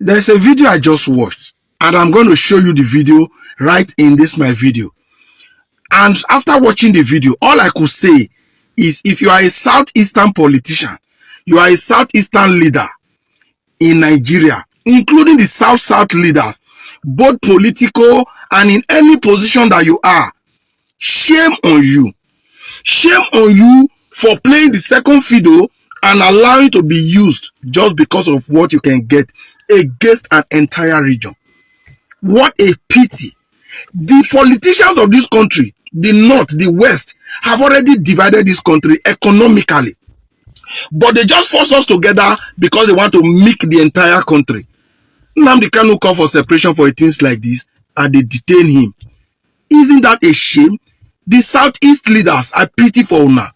There's a video I just watched, and I'm going to show you the video right in this my video. And after watching the video, all I could say is, if you are a Southeastern politician, you are a Southeastern leader in Nigeria, including the South leaders, both political and in any position that you are, shame on you. Shame on you for playing the second fiddle and allowing it to be used just because of what you can get against an entire region. What a pity. The politicians of this country, the North, the West, have already divided this country economically. But they just force us together because they want to make the entire country. Nnamdi Kanu call for separation for things like this, and they detain him. Isn't that a shame? The Southeast leaders, I pity for una.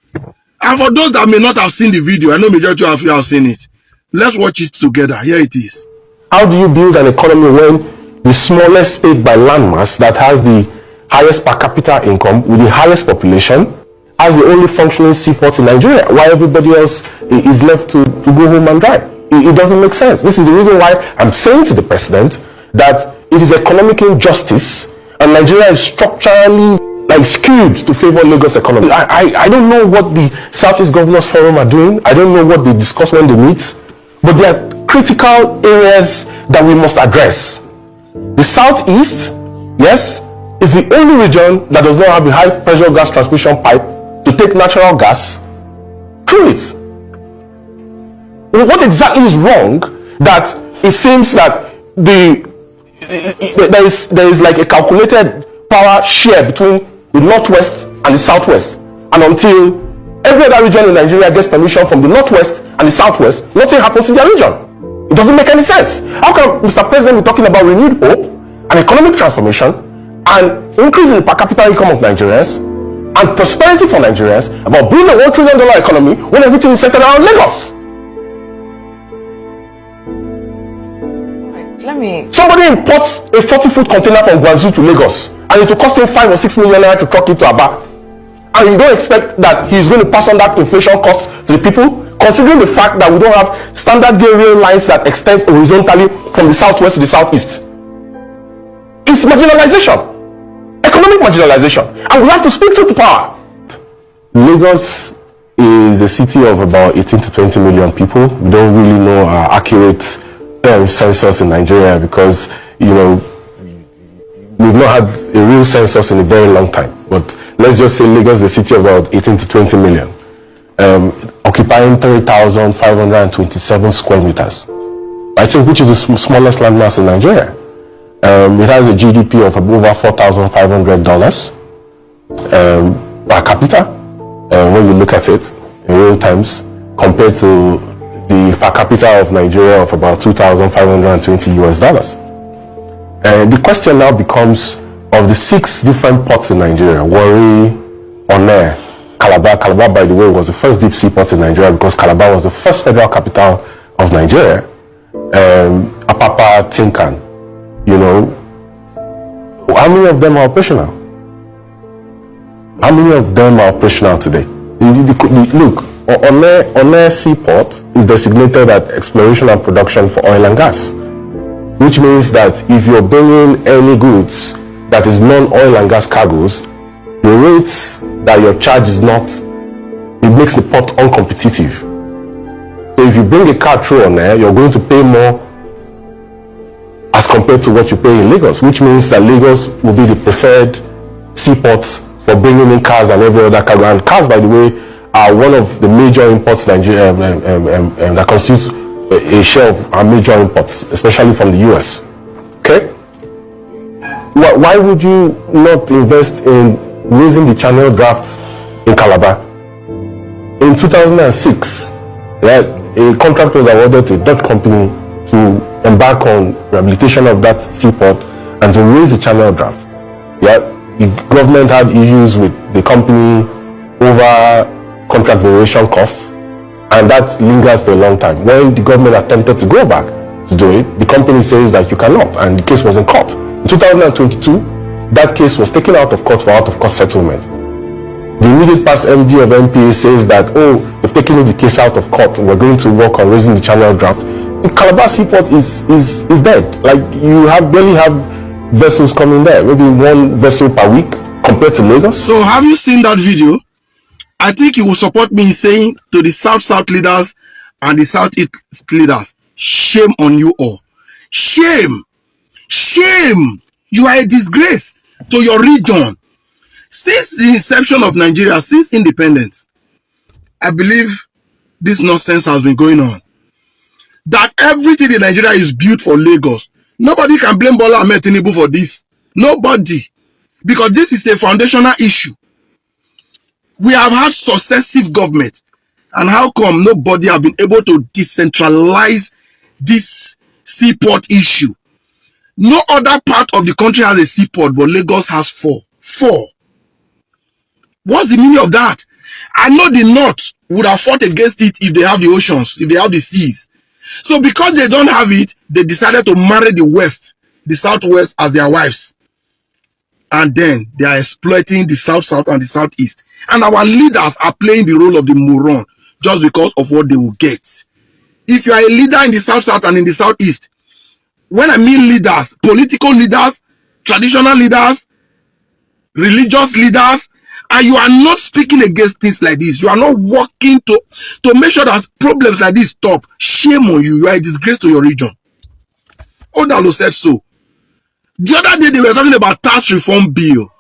And for those that may not have seen the video, I know majority of you have seen it. Let's watch it together. Here it is. How do you build an economy when the smallest state by landmass that has the highest per capita income with the highest population has the only functioning seaport in Nigeria, while everybody else is left to go home and dry? It doesn't make sense. This is the reason why I'm saying to the president that it is economic injustice and Nigeria is structurally skewed to favor Lagos economy. I don't know what the Southeast Governors Forum are doing. I don't know what they discuss when they meet, but there are critical areas that we must address. The Southeast, yes, is the only region that does not have a high pressure gas transmission pipe to take natural gas through it. What exactly is wrong that it seems that there is like a calculated power share between the Northwest and the Southwest, and until every other region in Nigeria gets permission from the Northwest and the Southwest, nothing happens in their region? It doesn't make any sense. How can Mr. President be talking about renewed hope and economic transformation and increasing the per capita income of Nigerians and prosperity for Nigerians about building a $1 trillion economy when everything is centered around Lagos? Somebody imports a 40-foot container from Guangzhou to Lagos, and it will cost him 5 or 6 million naira to truck it to Aba. And you don't expect that he's going to pass on that inflation cost to the people, considering the fact that we don't have standard gauge rail lines that extend horizontally from the southwest to the southeast. It's marginalization, economic marginalization, and we have to speak truth to power. Lagos is a city of about 18 to 20 million people. We don't really know our accurate census in Nigeria because, you know, we've not had a real census in a very long time. But let's just say Lagos is a city of about 18 to 20 million, occupying 3,527 square meters, I think, which is the smallest landmass in Nigeria. It has a GDP of over $4,500 per capita when you look at it in real times, compared to the per capita of Nigeria of about $2,520 US. And the question now becomes, of the 6 different ports in Nigeria, Warri, Onne, Calabar. Calabar, by the way, was the first deep sea port in Nigeria because Calabar was the first federal capital of Nigeria. Apapa, Tinkan, you know, how many of them are operational? How many of them are operational today? Look, Onne Seaport is designated as exploration and production for oil and gas, which means that if you're bringing any goods that is non-oil and gas cargoes, the rates that your charge is not, it makes the port uncompetitive. So if you bring a car through on there, you're going to pay more as compared to what you pay in Lagos, which means that Lagos will be the preferred seaport for bringing in cars and every other cargo. And cars, by the way, are one of the major imports Nigeria that constitutes a share of our major imports, especially from the US. Okay? Why would you not invest in raising the channel draft in Calabar? In 2006, a contract was awarded to a Dutch company to embark on rehabilitation of that seaport and to raise the channel draft. The government had issues with the company over contract variation costs, and that lingered for a long time. When the government attempted to go back to do it, the company says that you cannot, and the case was in court. In 2022, that case was taken out of court for out-of-court settlement. The immediate past MD of NPA says that, oh, they've taken the case out of court, we're going to work on raising the channel draft. Calabar seaport is dead. Like, you barely have vessels coming there. Maybe one vessel per week compared to Lagos. So have you seen that video? I think you will support me in saying to the South leaders and the Southeast leaders, shame on you all. Shame. Shame. You are a disgrace to your region. Since the inception of Nigeria, since independence, I believe this nonsense has been going on. That everything in Nigeria is built for Lagos. Nobody can blame Bola Ahmed Tinubu for this. Nobody. Because this is a foundational issue. We have had successive governments. And how come nobody have been able to decentralize this seaport issue? No other part of the country has a seaport, but Lagos has four. Four. What's the meaning of that? I know the North would have fought against it if they have the oceans, if they have the seas. So because they don't have it, they decided to marry the West, the Southwest as their wives. And then they are exploiting the South and the Southeast. And our leaders are playing the role of the moron just because of what they will get. If you are a leader in the South and in the Southeast, when I mean leaders, political leaders, traditional leaders, religious leaders, and you are not speaking against things like this, you are not working to make sure that problems like this stop, shame on you. You are a disgrace to your region. Odalo said so. The other day they were talking about tax reform bill,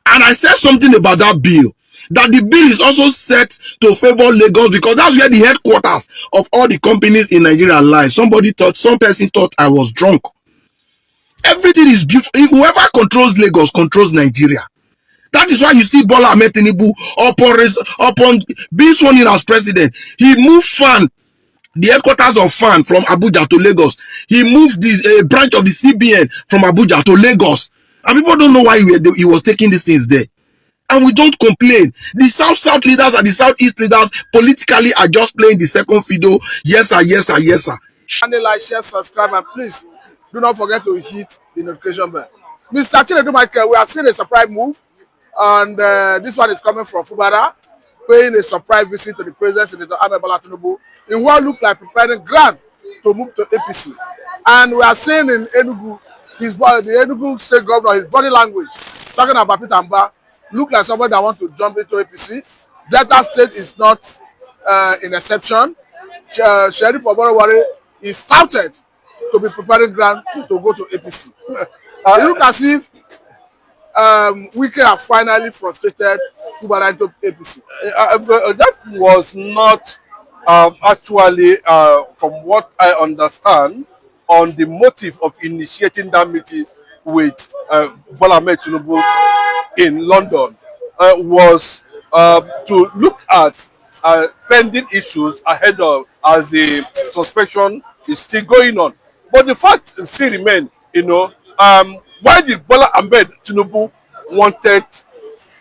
and I said something about that bill, that the bill is also set to favor Lagos because that's where the headquarters of all the companies in Nigeria lie. Some person thought I was drunk. Everything is beautiful. Whoever controls Lagos controls Nigeria. That is why you see Bola Ahmed Tinubu upon being sworn in as president. He moved FAN, the headquarters of FAN, from Abuja to Lagos. He moved the branch of the CBN from Abuja to Lagos. And people don't know why he was taking these things there. And we don't complain. The South leaders and the Southeast leaders politically are just playing the second fiddle. Yes, sir, yes, sir, yes, sir. And like, share, subscribe, and please do not forget to hit the notification bell. Mr. Chinedu Michael, we are seeing a surprise move. And this one is coming from Fubara, paying a surprise visit to the president, Senator Ahmed Bola Tinubu, in what looked like preparing ground to move to APC. And we are seeing in Enugu, the Enugu state governor, his body language, talking about Peter Mba, look like somebody that wants to jump into APC. Delta State is not an exception. Sheriff Oborowari is touted to be preparing ground to go to APC. It looks as if Wike have finally frustrated Fubara into APC. That was not actually, from what I understand, on the motive of initiating that meeting with Bola Ahmed Tinubu in London, was to look at pending issues ahead of, as the suspension is still going on. But the fact still remains, why did Bola Ahmed Tinubu wanted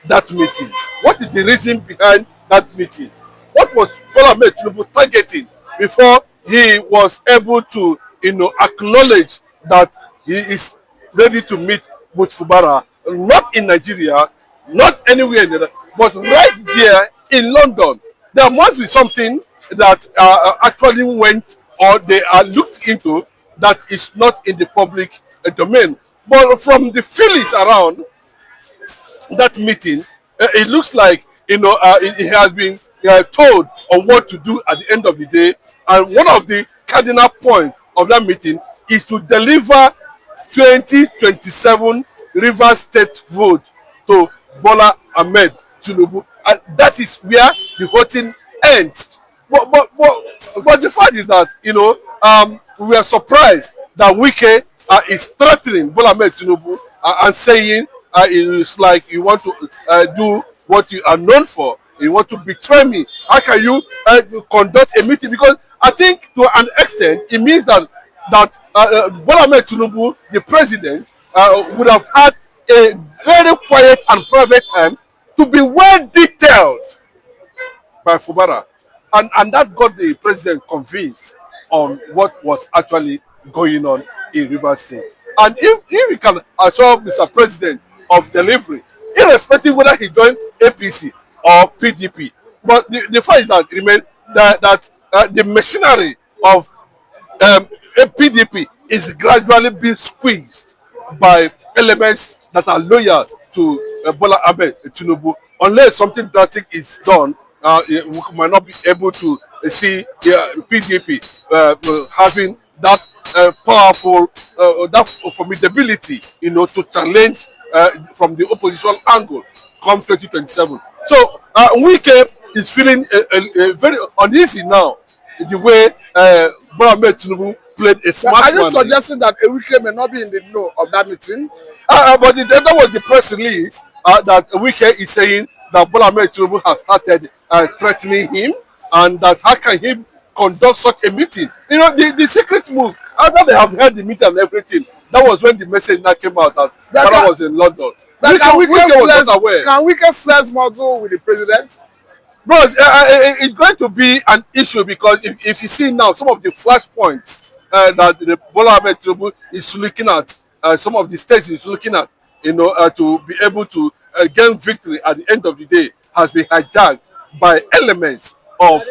that meeting? What is the reason behind that meeting? What was Bola Ahmed Tinubu targeting before he was able to, acknowledge that he is ready to meet with Fubara, not in Nigeria, not anywhere in the, but right there in London? There must be something that actually went, or they are looked into, that is not in the public domain. But from the feelings around that meeting, it looks like it has been told on what to do at the end of the day. And one of the cardinal points of that meeting is to deliver 2027 Rivers State vote to Bola Ahmed Tinubu. And that is where the whole thing ends. But the fact is that, we are surprised that Wike is threatening Bola Ahmed Tinubu and saying it's like you want to do what you are known for. You want to betray me. How can you conduct a meeting? Because I think to an extent it means that Bola Ahmed Tinubu, the president, would have had a very quiet and private time to be well detailed by Fubara, and that got the president convinced on what was actually going on in Rivers State. And if we can assure Mr. President of delivery, irrespective whether he joined APC or PDP, but the fact is that remain that the machinery of a PDP is gradually being squeezed by elements that are loyal to Bola Ahmed Tinubu. Unless something drastic is done, we might not be able to see PDP having that powerful, that formidability, to challenge from the opposition angle come 2027. So Wike is feeling very uneasy now the way Bola Ahmed Tinubu played a smart Are you one. suggesting that Wike may not be in the know of that meeting? But that was the press release that Wike is saying that Bola Ahmed Tinubu has started threatening him, and that how can he conduct such a meeting? The secret move, after they have held the meeting and everything, that was when the message that came out that Bola was in London. But Wike was not aware. Can Wike flex muscle with the president? Bros, it's going to be an issue because if you see now some of the flashpoints that the Bola Ahmed Tinubu is looking at, some of the states he's looking at, to be able to gain victory at the end of the day has been hijacked by elements of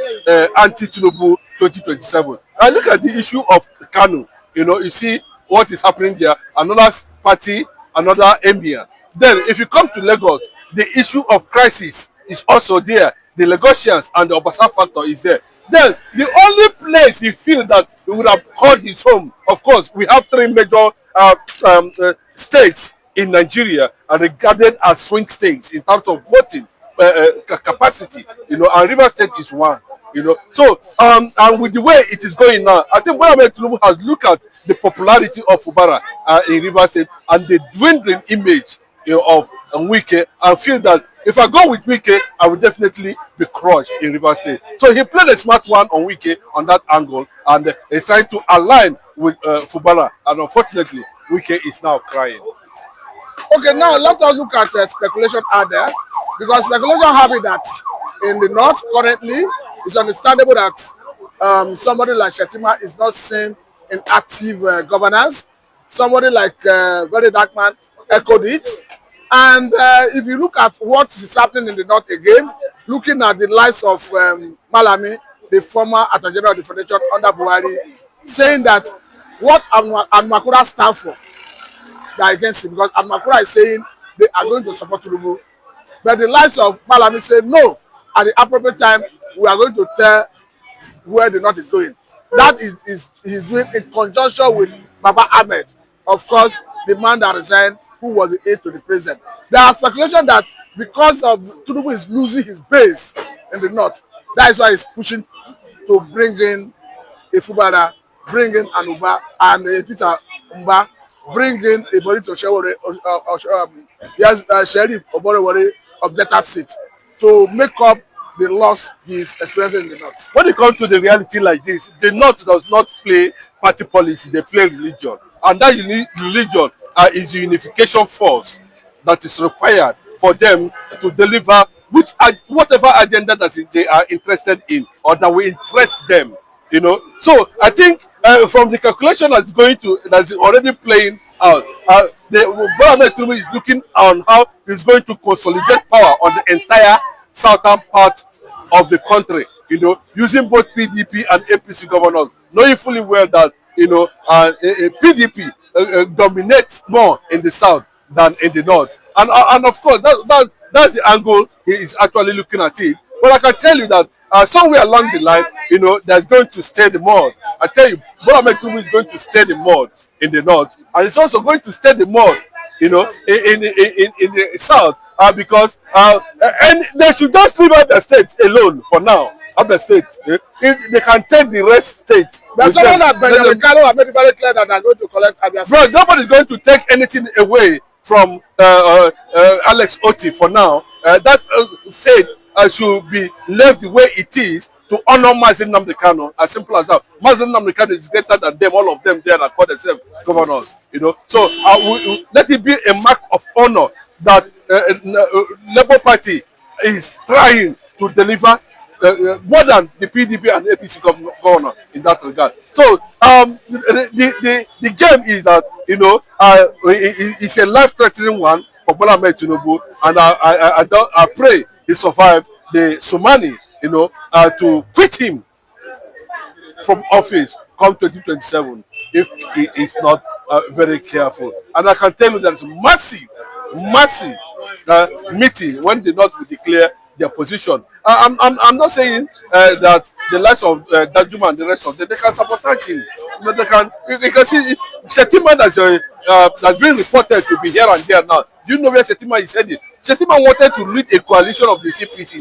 anti-Tinubu 2027. And look at the issue of Kanu. You see what is happening there. Another party, another emir. Then if you come to Lagos, the issue of crisis is also there. The Lagosians and the Obasa factor is there. Then the only place he feels that he would have called his home, of course, we have three major states in Nigeria are regarded as swing states in terms of voting capacity, and River State is one. So and with the way it is going now, I think Bola Ahmed Tinubu has looked at the popularity of Fubara in River State and the dwindling image of Wike, and feel that if I go with Wike, I will definitely be crushed in River State. So he played a smart one on Wike on that angle, and he's trying to align with Fubara, and unfortunately, Wike is now crying. Okay, now let us look at speculation out there, because speculation have it that in the north currently, it's understandable that somebody like Shetima is not seen in active governance. Somebody like Very Dark Man echoed it. And if you look at what is happening in the north again, looking at the lives of Malami, the former Attorney General of the Federation under Buhari, saying that what Almakura stand for, they are against him, because Almakura is saying they are going to support Tinubu. But the lives of Malami say no, at the appropriate time, we are going to tell where the north is going. That is he's doing in conjunction with Baba Ahmed, of course, the man that resigned, who was the aide to the president. There are speculations that because of Tinubu is losing his base in the north, that is why he's pushing to bring in a Fubara, bring in an Uba and a Peter Mba, bring in a Bonito Shewore, Sheriff Oborewore of Delta State to make up the loss he is experiencing in the north. When it comes to the reality like this, the north does not play party policy, they play religion. And that religion is the unification force that is required for them to deliver whatever agenda that they are interested in or that will interest them. So I think from the calculation that's already playing out, the Bola Ahmed Tinubu is looking on how he's going to consolidate power on the entire southern part of the country, using both PDP and APC governors, knowing fully well that PDP dominates more in the south than in the north, and of course that's the angle he is actually looking at it. But I can tell you that somewhere along the line, there's going to stay the mud. I tell you, Bola Ahmed Tinubu is going to stay the mud in the north, and it's also going to stay the mud, in the south, because and they should just leave out the state alone for now. Other state, they can take the rest state. But someone like Benjamin Kalu have made it very clear that they are going to collect Abia State. Bro, nobody is going to take anything away from Alex Oti for now. That state should be left the way it is to honor Mazi Nnamdi Kanu. As simple as that. Mazi Nnamdi Kanu is greater than them, all of them there that call themselves governors. So let it be a mark of honor that Labour Party is trying to deliver more than the PDP and APC governor in that regard. So the game is that it's a life-threatening one for Bola Ahmed Tinubu, and I pray he survive the Somani, to quit him from office come 2027 if he is not very careful. And I can tell you there's massive meeting when the North will declare their position. I'm not saying that the likes of Danjuma and the rest of them, they can sabotage him. But you can see Shetima that's been reported to be here and there now. Do you know where Shetima is heading? Shetima wanted to lead a coalition of the CPC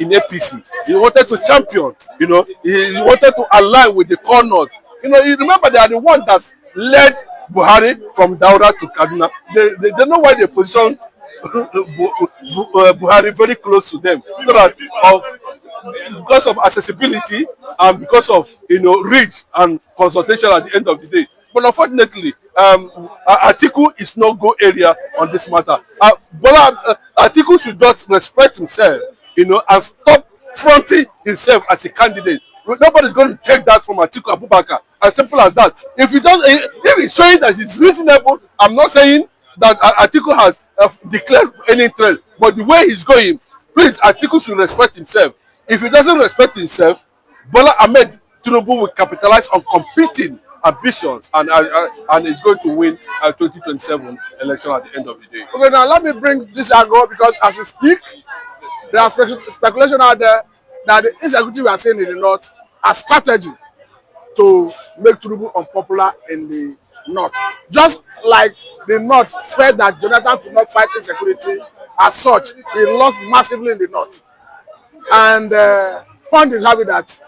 in APC. He wanted to champion, you know, he wanted to align with the corner. You know, you remember they are the one that led Buhari from Daura to Kaduna. They know why they position Buhari very close to them, so that because of accessibility and because of, you know, reach and consultation at the end of the day. But unfortunately, Atiku is no go area on this matter. Atiku should just respect himself, you know, and stop fronting himself as a candidate. Nobody's going to take that from Atiku Abubakar. As simple as that. If he's showing that it's reasonable, I'm not saying that Atiku has declared any interest, but the way he's going, please, Atiku should respect himself. If he doesn't respect himself, Bola Ahmed Tinubu will capitalize on competing ambitions and is going to win 2027 election at the end of the day. Okay, now let me bring this angle, because as we speak, there are speculation out there that the insecurity we are seeing in the North a strategy to make Tinubu unpopular in the North. Just like the North felt that Jonathan could not fight insecurity, as such, he lost massively in the North. And point is having that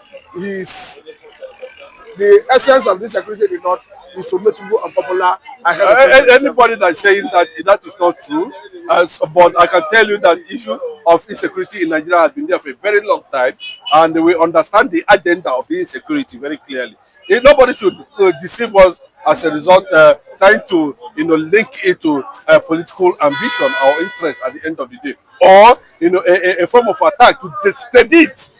the essence of this security in the North is to make Tinubu unpopular ahead of anybody that's saying that is not true. But I can tell you that the issue of insecurity in Nigeria has been there for a very long time, and we understand the agenda of the insecurity very clearly. Nobody should deceive us as a result, trying to, you know, link it to political ambition or interest at the end of the day, or, you know, a form of attack to discredit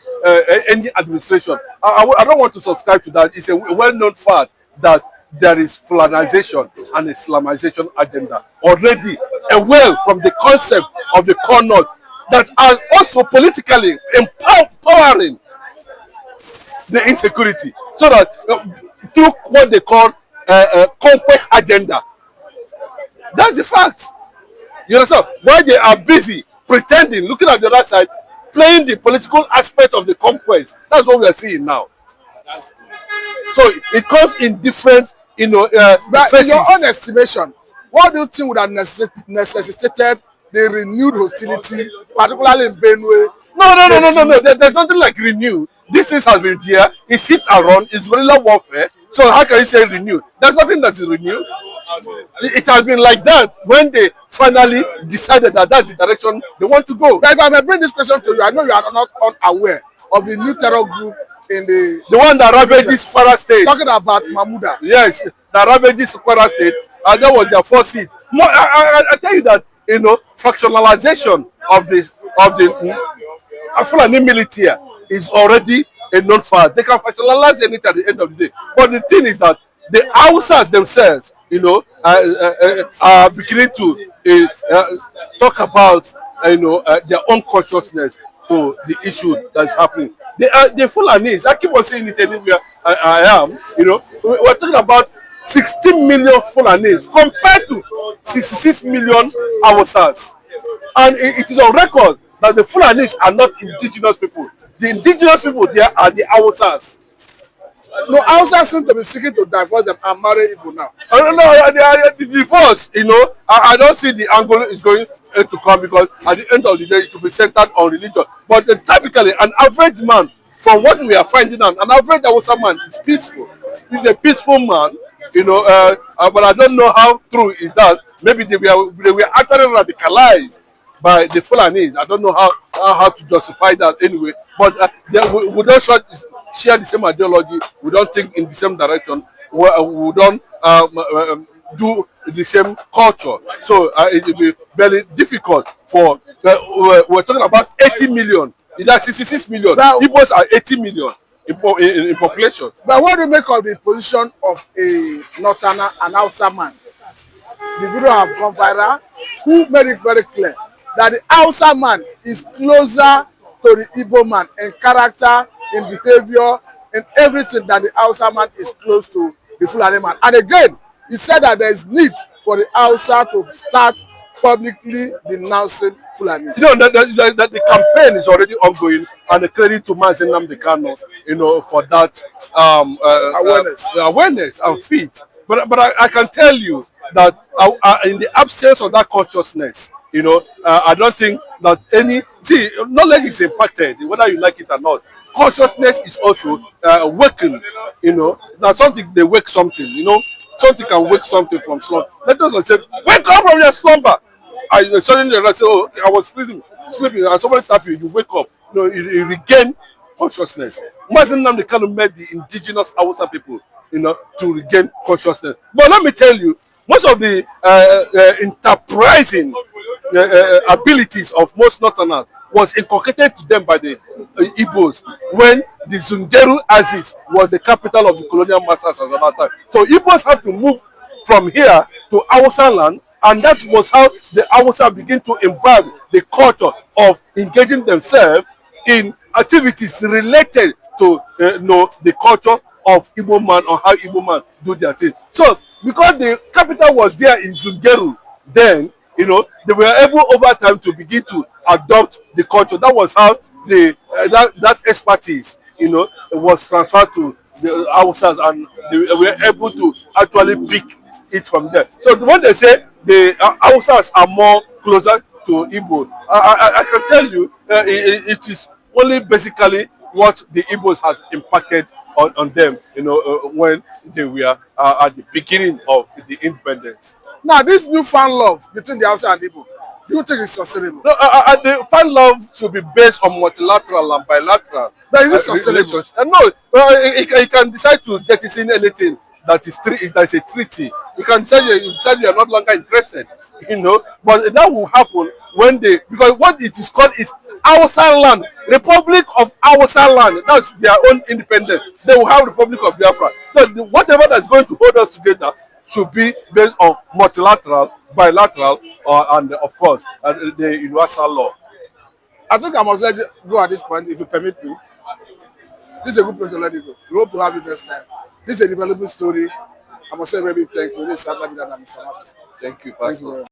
any administration. I don't want to subscribe to that. It's a well-known fact that there is Fulanization and Islamization agenda already, away from the concept of the core North, that are also politically empowering the insecurity, so that through what they call conquest agenda. That's the fact. You understand? While they are busy pretending, looking at the other side, playing the political aspect of the conquest. That's what we are seeing now. So it comes in different, you know, but in your own estimation, what do you think would have necessitated the renewed hostility, particularly in Benue? No. There's nothing like renewed. This thing has been there. It's hit and run. It's guerrilla warfare. So how can you say renewed? There's nothing that is renewed. It has been like that when they finally decided that that's the direction they want to go. But if I may bring this question to you, I know you are not unaware of the new terror group in the one that ravages Kwara State. Talking about Mahmuda. Yes, that ravages Kwara State, and that was their first hit. I tell you that, you know, fractionalization of the Fulani military is already a known fact. They can fractionalize anything at the end of the day. But the thing is that the Hausas themselves, you know, are beginning to talk about, you know, their own consciousness to the issue that's happening. The Fulanis, I keep on saying it anywhere I am, you know, we're talking about 16 million Fulanis compared to 66 million Hausas. And it is on record that the Fulanis are not indigenous people. The indigenous people there are the Hausas. No, Hausas seem to be seeking to divorce them and marry Igbo now. No, the divorce, you know, I don't see the angle is going to come, because at the end of the day, it will be centered on religion. But typically, an average man, from what we are finding out, an average Hausa man is peaceful. He's a peaceful man, you know, but I don't know how true is that. Maybe they were actually radicalized by the Fulanis. I don't know how to justify that anyway. But we don't share the same ideology. We don't think in the same direction. We don't do the same culture. So it will be very difficult for. We're talking about 80 million. That's 66 million. Igbos are 80 million in population. But what do you make of the position of a Northerner, an Hausa man? The video have gone viral. Who made it very clear that the Hausa man is closer to the Igbo man in character, in behavior, in everything that the Hausa man is close to the Fulani man. And again, he said that there is need for the Hausa to start publicly denouncing Fulani. You know that the campaign is already ongoing, and the credit to Mazi Nnamdi Kanu, you know, for that awareness and feat. But I can tell you that in the absence of that consciousness, you know, I don't think that knowledge is impacted, whether you like it or not. Consciousness is also awakened, you know, that something, they wake something, you know, something can wake something from slumber. Let us say, wake up from your slumber. I suddenly say, oh, okay, I was sleeping, and somebody tap you, you wake up, you know, you regain consciousness. Mazi Nnamdi Kanu made the indigenous Hausa people, you know, to regain consciousness. But let me tell you, most of the enterprising abilities of most Northerners was inculcated to them by the Igbos when the Zungeru Axis was the capital of the colonial masters at that time. So Igbos have to move from here to Hausa land, and that was how the Hausa begin to imbibe the culture of engaging themselves in activities related to the culture of Igbo man, or how Igbo man do their thing. So because the capital was there in Zungeru, then, you know, they were able over time to begin to adopt the culture. That was how the that expertise, you know, was transferred to the Hausas, and they were able to actually pick it from there. So when they say the Hausas are more closer to Igbo, I can tell you it is only basically what the Igbos has impacted on them, you know, when they were at the beginning of the independence. Now, this newfound love between the Hausa and Igbo, do you think it's sustainable? No, the fan love should be based on multilateral and bilateral. But is it sustainable? No, you can decide to jettison anything that is a treaty. You can decide you are no longer interested, you know. But that will happen when because what it is called is Hausa land, Republic of Hausa land. That's their own independence. They will have Republic of Biafra. So whatever that's going to hold us together should be based on multilateral, bilateral, and of course the universal law. I think I must let you go at this point, if you permit me. This is a good place to let you go. We hope to have you next time. This is a developing story. I must say very big thank you. This is Mr. Thank you, Pastor. Thank you very much.